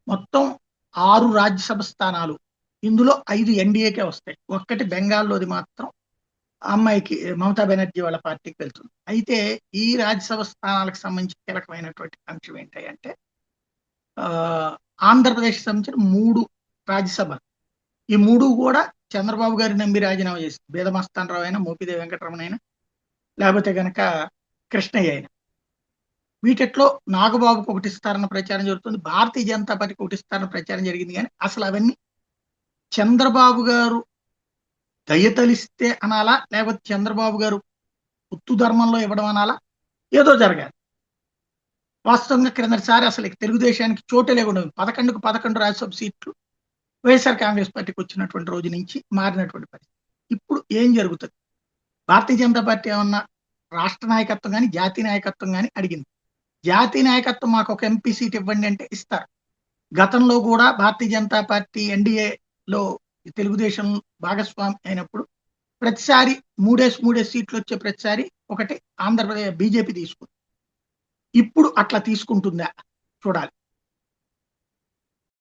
మొత్తం 6 రాజ్యసభ స్థానాలు. ఇందులో 5 ఎన్‌డీఏకే వస్తాయి. ఒక్కటి బెంగాల్‌లోది మాత్రం ఆ అమ్మాయికి మమతా బెనర్జీ వాళ్ళ పార్టీకి వెళ్తుంది. అయితే ఈ రాజ్యసభ స్థానాలకు సంబంధించి కీలకమైనటువంటి అంశం ఏంటి అంటే ఆహ్, ఆంధ్రప్రదేశ్‌కి సంబంధించిన 3 రాజ్యసభలు. ఈ 3 గూడా చంద్రబాబు గారిని నమ్మి రాజీనామా చేసింది. బీదమస్తానరావు అయినా, మోపిదేవి వెంకటరమణ అయినా, లేకపోతే గనక కృష్ణయ్య అయినా. వీటిట్లో నాగబాబుకి ఒకటిస్తారన్న ప్రచారం జరుగుతుంది. భారతీయ జనతా పార్టీకి ఒకటిస్తారన్న ప్రచారం జరిగింది గానీ, అసలవన్నీ చంద్రబాబు గారు దయ తలిస్తే అనాలా? లేకపోతే చంద్రబాబు గారు ఉత్తు ధర్మంలో ఇవ్వడం అనాలా? ఏదో జరగాలి. వాస్తవంగా క్రిందటిసారి అసలు తెలుగుదేశానికి చోటే లేకుండా 11కి 11 రాజ్యసభ సీట్లు వైఎస్ఆర్ కాంగ్రెస్ పార్టీకొచ్చినటువంటి రోజు నుంచి మారినటువంటి పరిస్థితి. ఇప్పుడు ఏం జరుగుతది? భారతీయ జనతా పార్టీ ఏమన్నా రాష్ట్ర నాయకత్వం గాని, జాతీయ నాయకత్వం గాని అడిగింది. జాతీయ నాయకత్వం మాకొక ఎంపీ సీట్ ఇవ్వండి అంటే ఇస్తారు. గతంలో గూడా భారతీయ జనతా పార్టీ ఎన్‌డీఏలో తెలుగుదేశం భాగస్వామి అయినప్పుడు ప్రతిసారి మూడేసి సీట్లొచ్చే ప్రతిసారి ఒకటి బీజేపీ తీసుకుంది. ఇప్పుడు అట్లా తీసుకుంటుందా? చూడాలి.